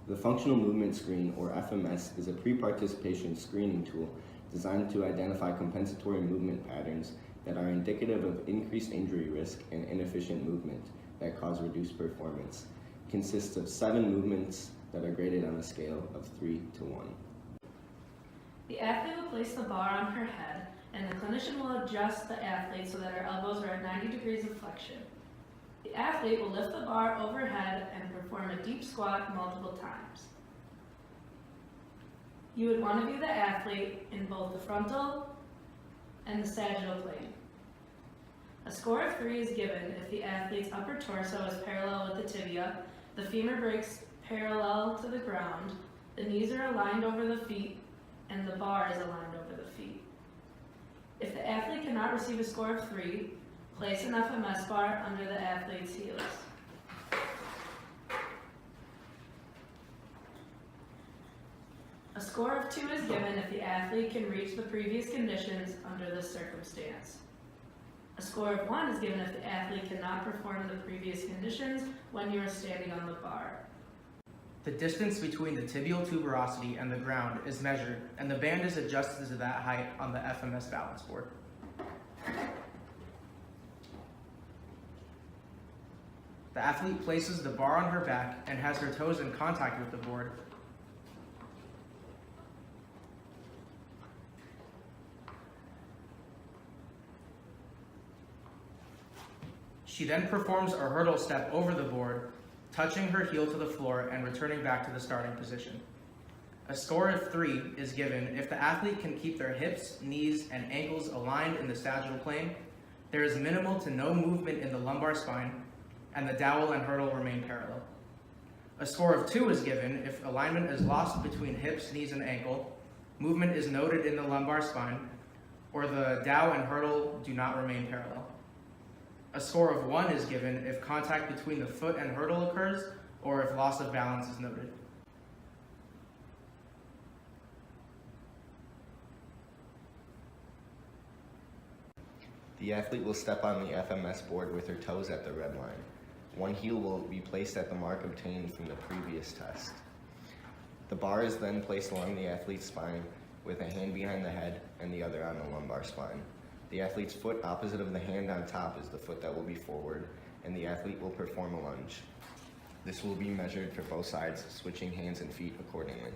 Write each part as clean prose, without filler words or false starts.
The Functional Movement Screen, or FMS, is a pre-participation screening tool designed to identify compensatory movement patterns that are indicative of increased injury risk and inefficient movement that cause reduced performance. It consists of 7 movements that are graded on a scale of 3 to 1. The athlete will place the bar on her head, and the clinician will adjust the athlete so that her elbows are at 90 degrees of flexion. The athlete will lift the bar overhead and perform a deep squat multiple times. You would want to view the athlete in both the frontal and the sagittal plane. A score of 3 is given if the athlete's upper torso is parallel with the tibia, the femur breaks parallel to the ground, the knees are aligned over the feet, and the bar is aligned over the feet. If the athlete cannot receive a score of 3, place an FMS bar under the athlete's heels. A score of 2 is given if the athlete can reach the previous conditions under this circumstance. A score of 1 is given if the athlete cannot perform the previous conditions when you are standing on the bar. The distance between the tibial tuberosity and the ground is measured, and the band is adjusted to that height on the FMS balance board. The athlete places the bar on her back and has her toes in contact with the board. She then performs a hurdle step over the board, touching her heel to the floor and returning back to the starting position. A score of 3 is given if the athlete can keep their hips, knees, and ankles aligned in the sagittal plane, there is minimal to no movement in the lumbar spine, and the dowel and hurdle remain parallel. A score of 2 is given if alignment is lost between hips, knees, and ankle, movement is noted in the lumbar spine, or the dowel and hurdle do not remain parallel. A score of 1 is given if contact between the foot and hurdle occurs, or if loss of balance is noted. The athlete will step on the FMS board with her toes at the red line. One heel will be placed at the mark obtained from the previous test. The bar is then placed along the athlete's spine with a hand behind the head and the other on the lumbar spine. The athlete's foot opposite of the hand on top is the foot that will be forward, and the athlete will perform a lunge. This will be measured for both sides, switching hands and feet accordingly.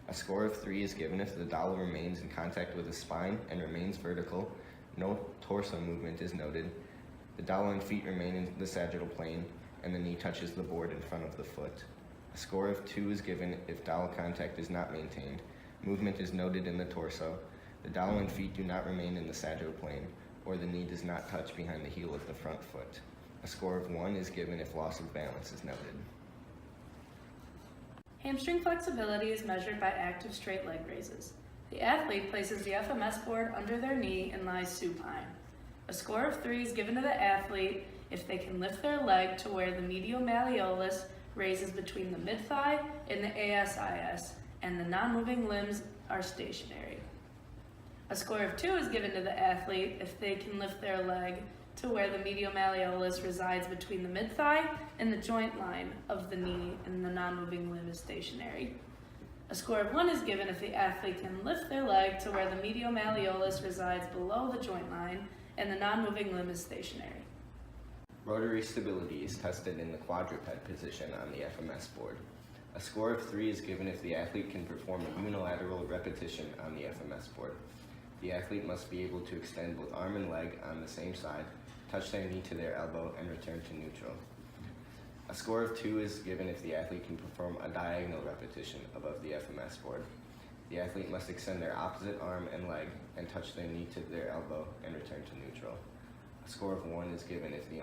A score of 3 is given if the dowel remains in contact with the spine and remains vertical, no torso movement is noted, the dowel and feet remain in the sagittal plane, and the knee touches the board in front of the foot. A score of 2 is given if dowel contact is not maintained, movement is noted in the torso, the dowel and feet do not remain in the sagittal plane, or the knee does not touch behind the heel of the front foot. A score of 1 is given if loss of balance is noted. Hamstring flexibility is measured by active straight leg raises. The athlete places the FMS board under their knee and lies supine. A score of 3 is given to the athlete if they can lift their leg to where the medial malleolus raises between the mid-thigh and the ASIS, and the non-moving limbs are stationary. A score of 2 is given to the athlete if they can lift their leg to where the medial malleolus resides between the mid-thigh and the joint line of the knee, and the non-moving limb is stationary. A score of 1 is given if the athlete can lift their leg to where the medial malleolus resides below the joint line and the non-moving limb is stationary. Rotary stability is tested in the quadruped position on the FMS board. A score of 3 is given if the athlete can perform a unilateral repetition on the FMS board. The athlete must be able to extend both arm and leg on the same side, touch their knee to their elbow, and return to neutral. A score of 2 is given if the athlete can perform a diagonal repetition above the FMS board. The athlete must extend their opposite arm and leg and touch their knee to their elbow and return to neutral. A score of 1 is given if the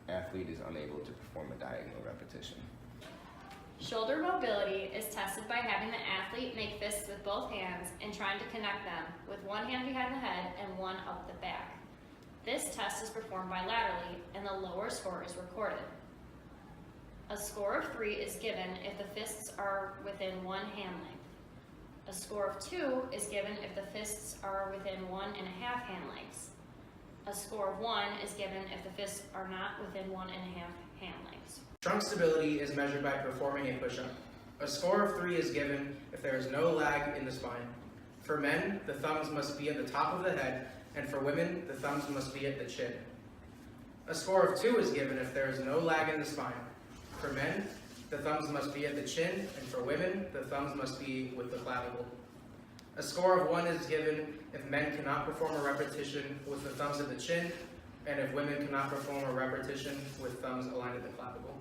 athlete is unable to perform a diagonal repetition. Shoulder mobility is tested by having the athlete make fists with both hands and trying to connect them with one hand behind the head and one up the back. This test is performed bilaterally and the lower score is recorded. A score of 3 is given if the fists are within one hand length. A score of 2 is given if the fists are within 1.5 hand lengths. A score of 1 is given if the fists are not within 1.5 hand lengths. Trunk stability is measured by performing a push-up. A score of 3 is given if there is no lag in the spine. For men, the thumbs must be at the top of the head, and for women, the thumbs must be at the chin. A score of 2 is given if there is no lag in the spine. For men, the thumbs must be at the chin, and for women, the thumbs must be with the clavicle. A score of 1 is given if men cannot perform a repetition with the thumbs at the chin, and if women cannot perform a repetition with thumbs aligned at the clavicle.